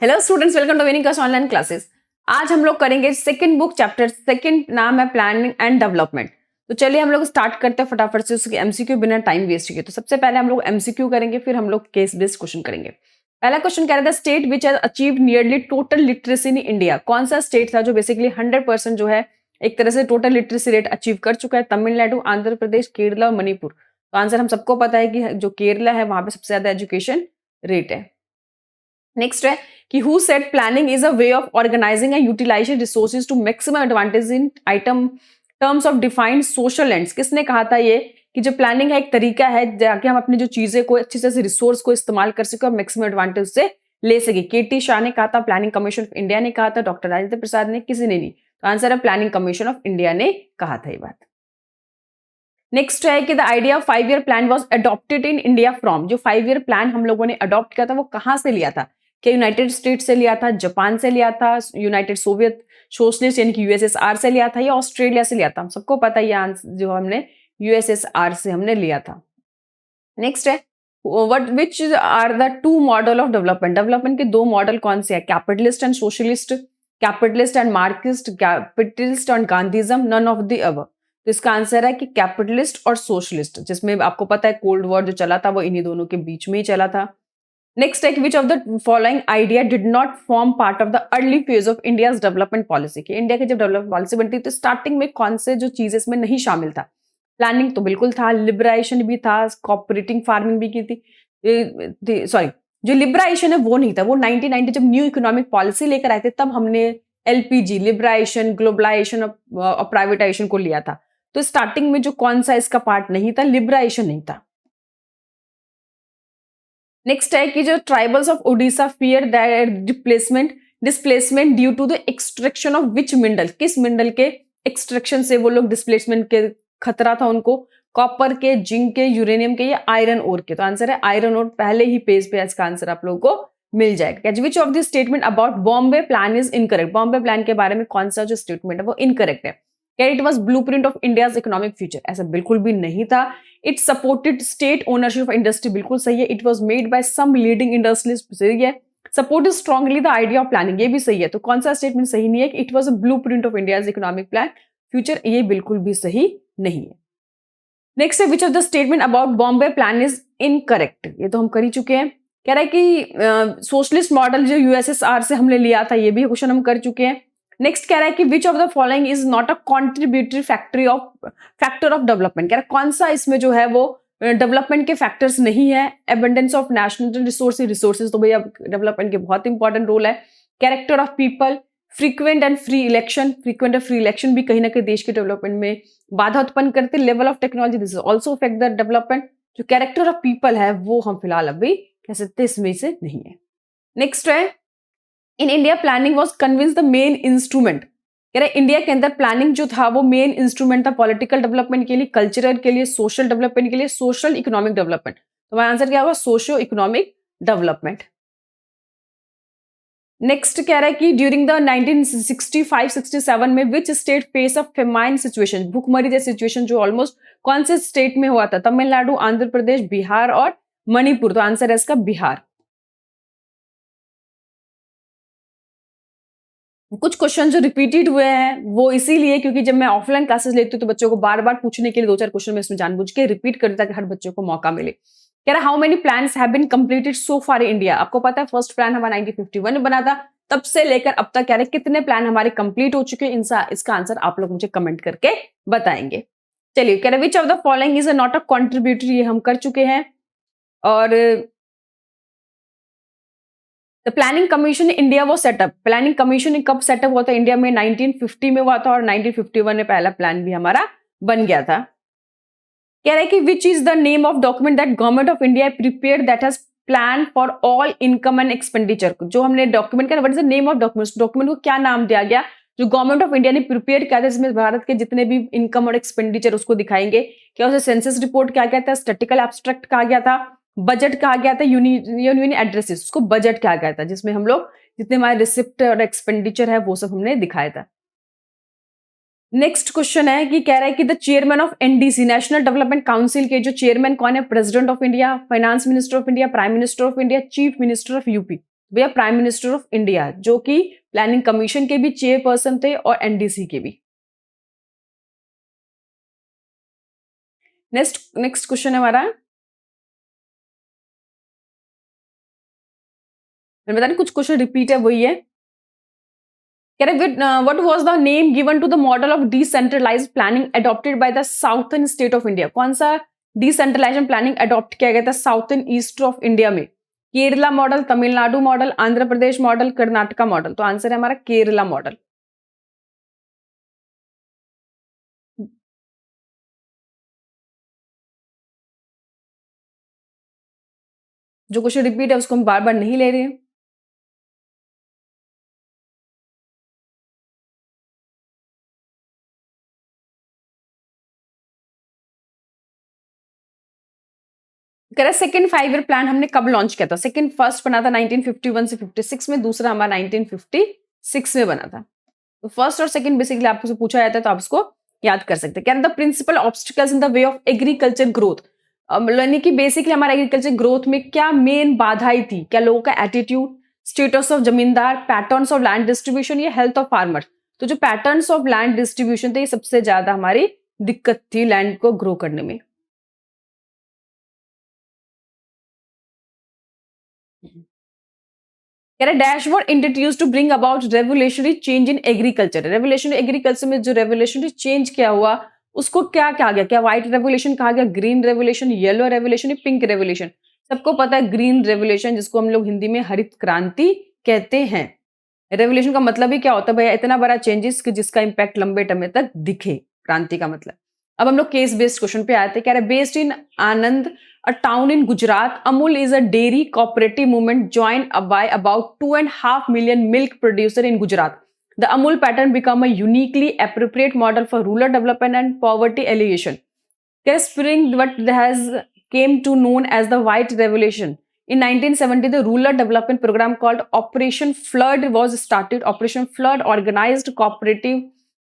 Hello students, welcome to winning online classes. आज हम लोग करेंगे सेकंड बुक चैप्टर सेकंड, नाम है प्लानिंग एंड डेवलपमेंट। तो चलिए हम लोग स्टार्ट करते हैं फटाफट से उसके एमसीक्यू बिना टाइम वेस्ट किए। तो सबसे पहले हम लोग एमसीक्यू करेंगे, फिर हम लोग केस बेस्ड क्वेश्चन करेंगे। पहला क्वेश्चन कह रहा था state which has achieved nearly total literacy in India. कौन सा स्टेट था जो बेसिकली 100% जो है एक तरह से टोटल लिटरेसी रेट अचीव कर चुका है? तमिलनाडु, आंध्र प्रदेश, केरला और मणिपुर। तो आंसर हम सबको पता है कि जो केरला है वहां पे सबसे ज्यादा एजुकेशन रेट है। नेक्स्ट है कि who said planning is a way of organising and utilising resources to maximum advantage in item terms of defined social ends. किसने कहा था ये कि जो प्लानिंग है एक तरीका है जाके हम अपनी जो चीजें को अच्छी से रिसोर्स को इस्तेमाल कर सके और मैक्सिमम एडवांटेज से ले सके। केटी शाह ने कहा था, प्लानिंग कमीशन ऑफ इंडिया ने कहा था, डॉक्टर राजेंद्र प्रसाद ने, किसी ने नहीं। तो आंसर है प्लानिंग कमीशन ऑफ इंडिया ने कहा था ये बात। नेक्स्ट है कि the idea of 5 year plan was adopted in India from. जो 5 ईयर प्लान हम लोगों ने अडॉप्ट किया था वो कहां से लिया था? क्या यूनाइटेड स्टेट से लिया था, जापान से लिया था, यूनाइटेड सोवियत सोशलिस्ट यानी कि यूएसएसआर से लिया था, या ऑस्ट्रेलिया से लिया था? हम सबको पता है ये आंसर जो हमने यूएसएसआर से हमने लिया था। नेक्स्ट है what which are the two model of development. Development के दो मॉडल कौन से हैं? Capitalist and socialist, capitalist and Marxist, capitalist and Gandhism, none of the above. तो इसका आंसर है कि कैपिटलिस्ट और सोशलिस्ट, जिसमें आपको पता है कोल्ड वॉर जो चला था वो इन्हीं दोनों के बीच में ही चला था। नेक्स्ट है which of the following idea did not form part of the early phase of India's development policy. की इंडिया की जब डेवलपमेंट पॉलिसी बनती तो स्टार्टिंग में कौन से जो चीज इसमें नहीं शामिल था? प्लानिंग तो बिल्कुल था, लिबराइजेशन भी था, कॉपरेटिंग फार्मिंग भी की थी, सॉरी जो लिबराइजेशन है वो नहीं था। वो 1990 जब न्यू इकोनॉमिक पॉलिसी लेकर आए थे तब हमने एलपीजी, लिबराइजेशन, ग्लोबलाइजेशन और प्राइवेटाइजेशन को लिया था। तो स्टार्टिंग में जो कौन सा इसका पार्ट नहीं था? लिबराइजेशन नहीं था। नेक्स्ट है कि जो tribals of Odisha fear that displacement due to the extraction of which mineral. किस मिनरल के एक्सट्रैक्शन से वो लोग डिस्प्लेसमेंट के खतरा था उनको? कॉपर के, जिंक के, यूरेनियम के या आयरन ओर के? तो आंसर है आयरन ओर। पहले ही पेज पे इसका आंसर आप लोगों को मिल जाएगा। Which of this statement about Bombay plan is incorrect. Bombay plan के बारे में कौन सा जो स्टेटमेंट है वो इनकरेक्ट है? क्या it was blueprint of India's economic future? ऐसा बिल्कुल भी नहीं था। It supported state ownership of industry, बिल्कुल सही है। It was made by some leading industrialist, सही है। Supported strongly the idea of planning, ये भी सही है। तो कौन सा स्टेटमेंट सही नहीं है कि it was a blue print of India's economic plan future? ये बिल्कुल भी सही नहीं है। नेक्स्ट है which of the statement about Bombay plan is incorrect. ये तो हम कर ही चुके हैं। कह रहा है कि सोशलिस्ट मॉडल जो यूएसएसआर से हमने लिया था, ये भी क्वेश्चन हम कर चुके हैं। नेक्स्ट कह रहा है कि which of the following is not a contributory factor of development. कह रहा है कौन सा इसमें जो है वो डेवलपमेंट के फैक्टर्स नहीं है? एबंडेंस ऑफ नेशनल रिसोर्सेज तो भैया डेवलपमेंट के बहुत इंपॉर्टेंट रोल है। Character of people, frequent and free election, frequent और फ्री इलेक्शन भी कहीं ना कहीं देश के डेवलपमेंट में बाधा उत्पन्न करते। Level of technology, this also affect the development. जो कैरेक्टर ऑफ पीपल है वो हम फिलहाल अभी कह सकते इसमें से नहीं है। नेक्स्ट है in India planning was convince the main instrument. कह रहे इंडिया के अंदर प्लानिंग जो था वो मेन इंस्ट्रूमेंट था पॉलिटिकल डेवलपमेंट के लिए, कल्चरल के लिए, सोशल डेवलपमेंट के लिए, सोशल इकोनॉमिक डेवलपमेंट। तो हमारा आंसर क्या होगा? Socio economic development. नेक्स्ट कह रहा है कि ड्यूरिंग द 1965-67 में which state face a famine situation, भूखमरी जैसी सिचुएशन जो ऑलमोस्ट कौन से स्टेट में हुआ था? तमिलनाडु, आंध्र प्रदेश, बिहार और मणिपुर। तो आंसर है इसका बिहार। कुछ क्वेश्चन जो रिपीटेड हुए हैं वो इसीलिए क्योंकि जब मैं ऑफलाइन क्लासेस लेती हूँ तो बच्चों को बार बार पूछने के लिए 2-4 क्वेश्चन में इसमें जानबूझ के रिपीट कर ताकि हर बच्चों को मौका मिले। कह रहा how many plans have been completed so far in India. आपको पता है फर्स्ट प्लान हमारा 1951 में बना था, तब से लेकर अब तक कह रहे कितने प्लान हमारे कंप्लीट हो चुके हैं? इसका आंसर आप लोग मुझे कमेंट करके बताएंगे। चलिए कह रहे which of the following is not a contributory, ये हम कर चुके हैं। और द प्लानिंग कमीशन इंडिया वो सेटअप, प्लानिंग कमीशन कब सेटअप हुआ था इंडिया में? 1950 में हुआ था और 1951 में पहला प्लान भी हमारा बन गया था। कह रहा है कि which is the name of document that government of India prepare that has plan for all income and expenditure. जो हमने डॉक्यूमेंट का, what is the name of document, document को क्या नाम दिया गया जो गवर्नमेंट ऑफ इंडिया ने प्रिपेयर किया था, जिसमें भारत के जितने भी इनकम और एक्सपेंडिचर उसको दिखाएंगे? क्या उसे सेंसस रिपोर्ट कहा गया था, स्टैटिकल एब्स्ट्रैक्ट कहा गया था, बजट कहा गया था, यूनियन एड्रेसेस, उसको बजट कहा गया था, जिसमें हम लोग जितने हमारे रिसिप्ट और एक्सपेंडिचर है वो सब हमने दिखाया था। नेक्स्ट क्वेश्चन है कि कह रहा है कि the chairman of NDC, national development council के जो चेयरमैन कौन है? President of India, finance minister of India, prime minister of India, chief minister of UP. भैया प्राइम मिनिस्टर ऑफ इंडिया, जो कि प्लानिंग कमीशन के भी चेयरपर्सन थे और एनडीसी के भी। नेक्स्ट क्वेश्चन है हमारा, मैं बता रही कुछ क्वेश्चन रिपीट है, वही है। कह रहे what was the name given to the model of decentralised planning adopted by the southern state of India? कौन सा डिसेंट्रलाइजेशन प्लानिंग अडॉप्ट किया गया था साउथर्न ईस्ट ऑफ इंडिया में? Kerala model, Tamil Nadu model, Andhra Pradesh model, Karnataka model? तो आंसर है हमारा केरला मॉडल। जो क्वेश्चन रिपीट है उसको हम बार बार नहीं ले रहे हैं। कह रहा सेकंड 5 ईयर प्लान हमने कब लॉन्च किया था? सेकंड फर्स्ट बना था 1951 से 56 में, दूसरा हमारा 1956 में बना था। तो फर्स्ट और सेकंड बेसिकली आपको से पूछा जाता है तो आप उसको याद कर सकते हैं। क्या the principal obstacles in the way of agriculture growth, यानी कि बेसिकली हमारा एग्रीकल्चर ग्रोथ में क्या मेन बाधाएं थी? क्या लोगों का एटीट्यूड, स्टेटस ऑफ जमींदार, पैटर्न्स ऑफ लैंड डिस्ट्रीब्यूशन, या हेल्थ ऑफ फार्मर? तो जो पैटर्न्स ऑफ लैंड डिस्ट्रीब्यूशन थे ये सबसे ज्यादा हमारी दिक्कत थी लैंड को ग्रो करने में। कह रहे dashboard introduce to bring about revolutionary change in agriculture. Revolutionary agriculture में जो रेवोल्यूशनरी चेंज क्या हुआ उसको क्या कहा गया? क्या व्हाइट रेवोल्यूशन कहा गया, green revolution, yellow revolution, pink revolution? सबको पता है ग्रीन रेवोल्यूशन, जिसको हम लोग हिंदी में हरित क्रांति कहते हैं। रेवोल्यूशन का मतलब ही क्या होता है भैया? इतना बड़ा चेंजेस कि जिसका इंपैक्ट लंबे समय तक दिखे, क्रांति का मतलब। अब हम लोग केस बेस्ड क्वेश्चन पे आते हैं। कह रहे based in Anand, a town in Gujarat, Amul is a dairy cooperative movement joined by about 2.5 million milk producer in Gujarat. The Amul pattern become a uniquely appropriate model for rural development and poverty alleviation. Spring what has came to known as the White Revolution. In 1970, the rural development program called Operation Flood was started. Operation Flood organized cooperative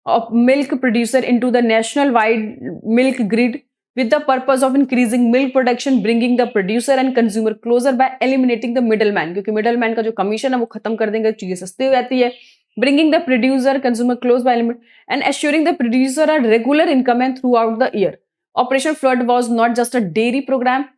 of milk producer into the national wide milk grid with the purpose of increasing milk production, bringing the producer and consumer closer by eliminating the middleman, क्योंकि middleman का जो commission है वो खत्म कर देंगे, चीजें सस्ती हो जाती है। Bringing the producer consumer close by and assuring the producer a regular income and throughout the year. Operation Flood was not just a dairy program;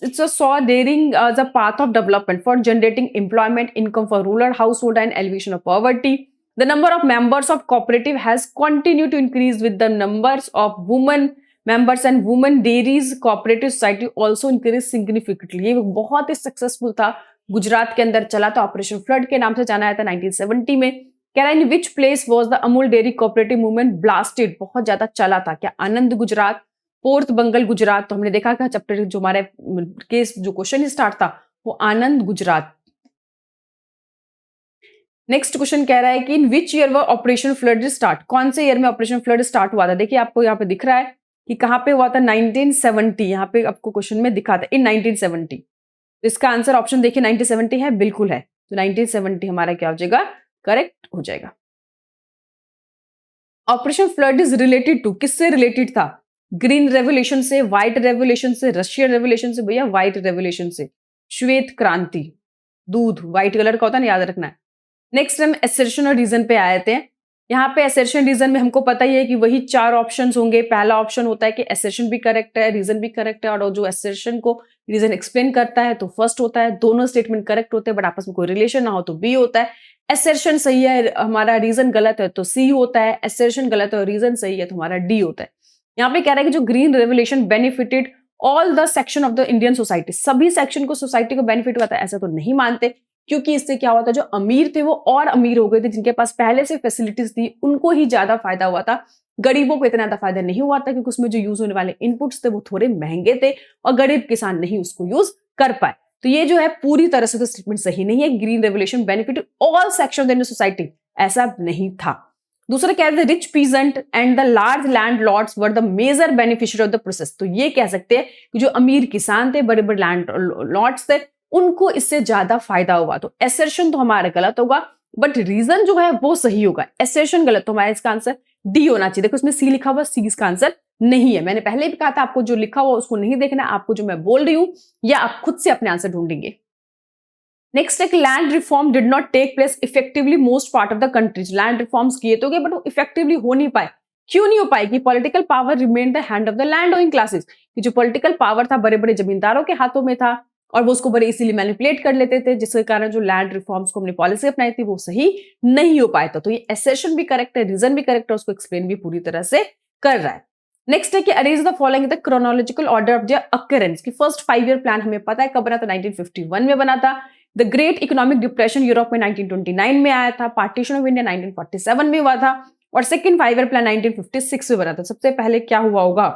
it's a saw dairy as a path of development for generating employment, income for rural household, and alleviation of poverty. The number of members of cooperative has continued to increase with the numbers of women members and women dairies cooperative society also increased significantly. ये बहुत ही successful था, गुजरात के अंदर चला था, operation flood के नाम से जाना जाता 1970 में। कह रहा है in which place was the Amul dairy cooperative movement blasted? बहुत ज्यादा चला था। क्या आनंद गुजरात, पोर्ट बंगल गुजरात? तो हमने देखा था चैप्टर जो हमारे केस जो क्वेश्चन स्टार्ट था वो आनंद गुजरात। नेक्स्ट क्वेश्चन कह रहा है कि इन विच ईयर वो ऑपरेशन फ्लड स्टार्ट? कौन से ईयर में ऑपरेशन फ्लड स्टार्ट हुआ था? देखिए आपको यहाँ पे दिख रहा है कि कहां पे हुआ था, 1970। यहाँ पे आपको क्वेश्चन में दिखा था इन 1970। तो इसका आंसर ऑप्शन देखिए 1970 है, बिल्कुल है। तो 1970 हमारा क्या हो जाएगा? करेक्ट हो जाएगा। Operation flood is related to, किससे रिलेटेड था? ग्रीन रेवोल्यूशन से, व्हाइट रेवोल्यूशन से, रशियन रेवोल्यूशन से? भैया व्हाइट रेवोल्यूशन से। श्वेत क्रांति, दूध व्हाइट कलर का होता है ना, याद रखना है। नेक्स्ट हम एसर्शन और रीजन पे आए थे। यहाँ पे एसर्शन रीजन में हमको पता ही है कि वही 4 ऑप्शंस होंगे। पहला ऑप्शन होता है कि एसर्शन भी करेक्ट है, रीजन भी करेक्ट है, और जो एसर्शन को रीजन एक्सप्लेन करता है तो फर्स्ट होता है। दोनों स्टेटमेंट करेक्ट होते हैं बट आपस में कोई रिलेशन ना हो तो बी होता है। एसर्शन सही है, हमारा रीजन गलत है तो सी होता है। एसर्शन गलत है और रीजन सही है तो हमारा डी होता है। यहाँ पे कह रहा है कि जो green revolution benefited all the section of the Indian society, सभी सेक्शन को सोसाइटी को बेनिफिट हुआ था, ऐसा तो नहीं मानते, क्योंकि इससे क्या हुआ था जो अमीर थे वो और अमीर हो गए थे, जिनके पास पहले से फैसिलिटीज थी उनको ही ज्यादा फायदा हुआ था। गरीबों को इतना ज्यादा फायदा नहीं हुआ था क्योंकि उसमें जो यूज होने वाले इनपुट्स थे वो थोड़े महंगे थे और गरीब किसान नहीं उसको यूज कर पाए। तो ये जो है पूरी तरह से तो स्टेटमेंट सही नहीं है। Green revolution benefit all section of the Indian society, ऐसा नहीं था। दूसरा क्या है, rich peasant and the large landlords were the major beneficiary of the process. तो ये कह सकते हैं कि जो अमीर किसान थे, बड़े बड़े लैंड लॉर्ड्स थे, उनको इससे ज्यादा फायदा हुआ। तो एसर्शन तो हमारा गलत होगा बट रीजन जो है वो सही होगा। एसर्शन गलत तो हमारा इसका आंसर डी होना चाहिए। देखो इसमें सी लिखा हुआ, सी इसका आंसर नहीं है। मैंने पहले भी कहा था आपको जो लिखा हुआ उसको नहीं देखना, आपको जो मैं बोल रही हूं या आप खुद से अपने आंसर ढूंढेंगे। नेक्स्ट है कि land reform did not take place effectively most part of the countries. Land reforms किए तो गए बट वो इफेक्टिवली हो नहीं पाए। क्यों नहीं हो पाए? कि political power remain the hand of the land owing classes, कि जो पॉलिटिकल पावर था बड़े बड़े जमींदारों के हाथों में था और वो उसको बड़े इसीलिए मैनिपुलेट कर लेते थे, जिसके कारण जो लैंड रिफॉर्म्स को हमने पॉलिसी अपनाई थी वो सही नहीं हो पाया था। तो ये एसेशन भी करेक्ट है, रीजन भी करेक्ट है, उसको एक्सप्लेन भी पूरी तरह से कर रहा है। नेक्स्ट है कि arrange the following the chronological order of the occurrence, की फर्स्ट 5 ईयर प्लान हमें पता है कब बना था, 1951 में बना था। The great economic depression Europe में 1929 में आया था। पार्टीशन ऑफ इंडिया 1947 में हुआ था और सेकंड 5 ईयर प्लान 1956 में बना था। सबसे पहले क्या हुआ होगा?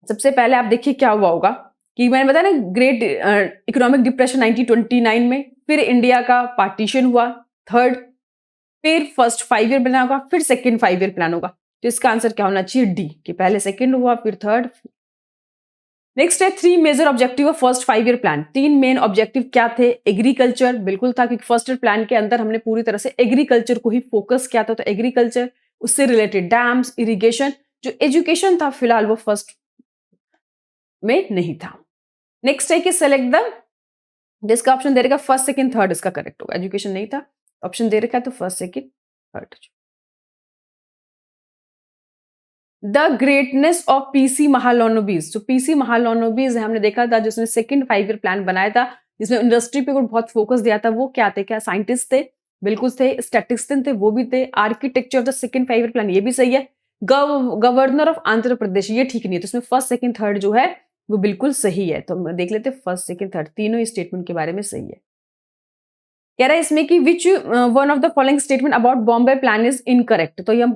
सबसे पहले आप देखिए क्या हुआ होगा कि मैंने बताया ना, ग्रेट इकोनॉमिक डिप्रेशन 1929 में, फिर इंडिया का पार्टीशन हुआ थर्ड, फिर फर्स्ट 5 ईयर प्लान होगा, फिर सेकंड 5 ईयर प्लान होगा। तो इसका आंसर क्या होना चाहिए? डी, कि पहले सेकंड हुआ फिर थर्ड। नेक्स्ट है 3 major objective of first 5 year plan. 3 main objective क्या थे? एग्रीकल्चर बिल्कुल था, क्योंकि फर्स्ट ईयर प्लान के अंदर हमने पूरी तरह से एग्रीकल्चर को ही फोकस किया था। तो एग्रीकल्चर, उससे रिलेटेड डैम्स, इरिगेशन। जो एजुकेशन था फिलहाल वो फर्स्ट में नहीं था। नेक्स्ट है कि सेलेक्ट द, जिसका ऑप्शन दे रखा फर्स्ट सेकंड थर्ड, इसका करेक्ट होगा। एजुकेशन नहीं था, ऑप्शन दे रखा है तो first second third. The greatness of PC Mahalanobis, जो पीसी महालनोबिस है हमने देखा था, जिसने सेकंड 5 ईयर प्लान बनाया था, जिसमें इंडस्ट्री पे बहुत फोकस दिया था, वो क्या थे? क्या साइंटिस्ट थे? बिल्कुल थे। स्टैटिस्टिशियन थे, वो भी थे। Architecture of the second 5 year plan, ये भी सही है। गवर्नर ऑफ आंध्र प्रदेश, ये ठीक नहीं है। तो इसमें फर्स्ट सेकंड थर्ड जो है वो बिल्कुल सही है। तो हम देख लेते फर्स्ट सेकंड थर्ड, तीनों स्टेटमेंट के बारे में सही है। कह रहा है इसमें कि which one of the following statement about Bombay plan is incorrect. तो ये हम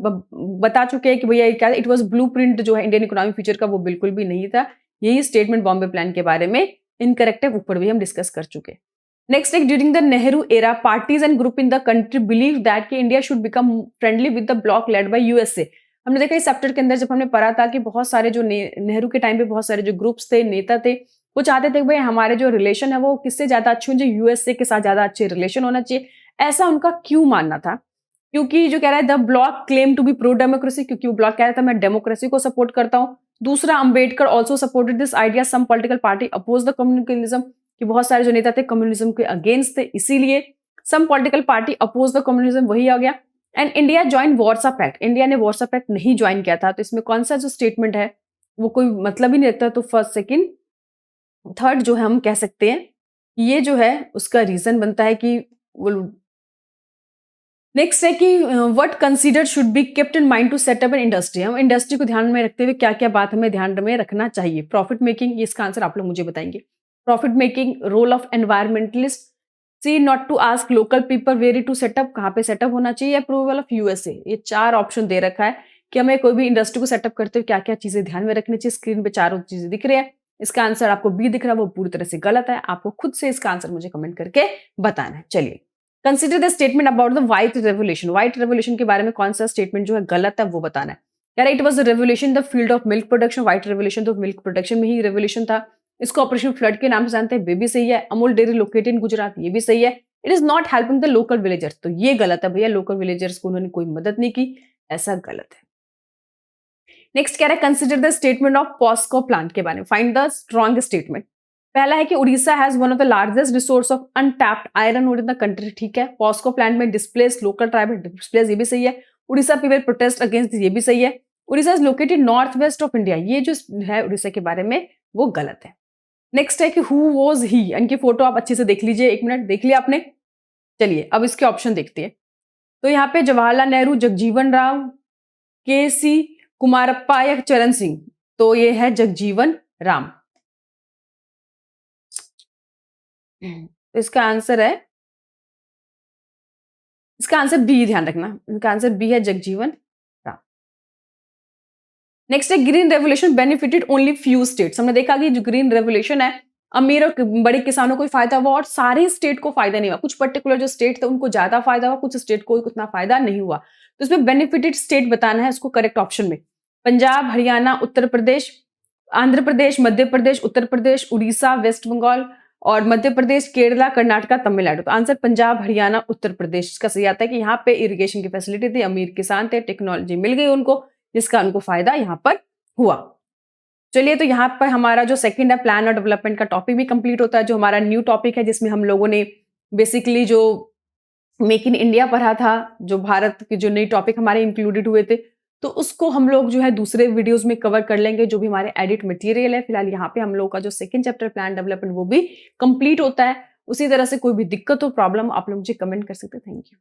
बता चुके हैं कि भैया क्या, इट वाज ब्लूप्रिंट जो है इंडियन इकोनॉमिक फ्यूचर का, वो बिल्कुल भी नहीं था। यही स्टेटमेंट बॉम्बे प्लान के बारे में इनकरेक्ट है, ऊपर भी हम डिस्कस कर चुके। नेक्स्ट एक, during the Nehru era parties and group in the country believe that कि India should become friendly with the bloc led by USA. हमने देखा इस चैप्टर के अंदर जब हमने पढ़ा था कि बहुत सारे जो नेहरू के टाइम पे बहुत सारे जो ग्रुप्स थे, नेता थे, वो चाहते थे भाई हमारे जो रिलेशन है वो किससे ज्यादा अच्छे होंगे, यूएसए के साथ ज्यादा अच्छे रिलेशन होना चाहिए। ऐसा उनका क्यों मानना था? क्योंकि जो कह रहा है the block claim to be pro democracy, क्योंकि वो ब्लॉक कह रहा था मैं डेमोक्रेसी को सपोर्ट करता हूँ। दूसरा, Ambedkar also supported this idea, some political party oppose the communism, कि बहुत सारे जो नेता थे कम्युनिज्म के अगेंस्ट थे, इसीलिए some political party oppose the communism, वही आ गया। And India join Warsaw Pact, India ने वार्सा पैक्ट नहीं ज्वाइन किया था। तो इसमें कौन सा जो स्टेटमेंट है वो कोई मतलब ही नहीं रखता। तो फर्स्ट सेकंड थर्ड जो है हम कह सकते हैं ये जो है उसका रीजन बनता है कि वो। नेक्स्ट है कि what considered should be kept in mind to set up an industry. हम इंडस्ट्री को ध्यान में रखते हुए क्या क्या बात हमें ध्यान में रखना चाहिए? प्रॉफिट मेकिंग, ये इसका आंसर आप लोग मुझे बताएंगे। Profit making, role of environmentalist, see not to ask local people very to setup, कहाँ पे सेटअप होना चाहिए, अप्रूवल ऑफ यूएसए। ये 4 ऑप्शन दे रखा है कि हमें कोई भी इंडस्ट्री को सेटअप करते हुए क्या क्या चीजें ध्यान में रखनी चाहिए। स्क्रीन पे चारों चीजें दिख रही है। इसका आंसर आपको बी दिख रहा है, वो पूरी तरह से गलत है। आपको खुद से इसका आंसर मुझे कमेंट करके बताना है। चलिए, consider the statement about the white revolution. White revolution के बारे में कौन सा स्टेटमेंट जो है गलत है वो बताना है। यार it was the revolution the field of milk production. White revolution तो मिल्क प्रोडक्शन में ही रेवोल्यूशन था। इसको ऑपरेशन फ्लड के नाम से जानते हैं, वे भी सही है। Amul dairy located in Gujarat, ये भी सही है। It is not helping the local villagers, तो ये गलत है भैया, लोकल विलेजर्स को उन्होंने कोई मदद नहीं की, ऐसा गलत है। नेक्स्ट कह रहा है consider the statement of POSCO plant के बारे में, फाइंड द स्ट्रॉन्ग स्टेटमेंट। पहला है कि Orissa has one of the largest resource of untapped iron ore in the country, ठीक है। पॉस्को प्लांट में डिस्प्लेस लोकल ट्राइब डिस्प्लेस, ये भी सही है। उड़ीसा पीपल प्रोटेस्ट अगेंस्ट, ये भी सही है। Orissa is located north west of India, ये जो है उड़ीसा के बारे में वो गलत है। नेक्स्ट है कि हु वॉज ही, इनकी फोटो आप अच्छे से देख लीजिए, 1 मिनट देख लिया आपने। चलिए अब इसके ऑप्शन देखते हैं। तो यहाँ पे जवाहरलाल नेहरू, जगजीवन राम, के सी कुमारप्पा या चरण सिंह, तो ये है जगजीवन राम। इसका आंसर है, इसका आंसर बी, ध्यान रखना इसका आंसर बी है, जगजीवन राम। नेक्स्ट है green revolution benefited only few states. हमने देखा कि जो ग्रीन रेवोल्यूशन है अमीर और बड़े किसानों को फायदा हुआ और सारे स्टेट को फायदा नहीं हुआ। कुछ पर्टिकुलर जो स्टेट थे उनको ज्यादा फायदा हुआ, कुछ स्टेट को उतना फायदा नहीं हुआ। तो इसमें बेनिफिटेड स्टेट बताना है इसको करेक्ट ऑप्शन में। पंजाब, हरियाणा, उत्तर प्रदेश, आंध्र प्रदेश, मध्य प्रदेश, उत्तर प्रदेश, उड़ीसा, वेस्ट बंगाल और मध्य प्रदेश, केरला, कर्नाटका, तमिलनाडु। तो आंसर पंजाब, हरियाणा, उत्तर प्रदेश का सही आता है कि यहाँ पे इरिगेशन की फैसिलिटी थी, अमीर किसान थे, टेक्नोलॉजी मिल गई उनको, जिसका उनको फायदा यहाँ पर हुआ। चलिए, तो यहाँ पर हमारा जो सेकंड है प्लान और डेवलपमेंट का टॉपिक भी कंप्लीट होता है, जो हमारा न्यू टॉपिक है जिसमें हम लोगों ने बेसिकली जो मेक इन इंडिया पढ़ा था, जो भारत के जो नए टॉपिक हमारे इंक्लूडेड हुए थे, तो उसको हम लोग जो है दूसरे वीडियोज़ में कवर कर लेंगे, जो भी हमारे एडिट मटेरियल है। फिलहाल यहाँ पे हम लोगों का जो सेकंड चैप्टर प्लान डेवलपमेंट वो भी कंप्लीट होता है। उसी तरह से कोई भी दिक्कत हो, प्रॉब्लम, आप लोग मुझे कमेंट कर सकते हैं। Thank you.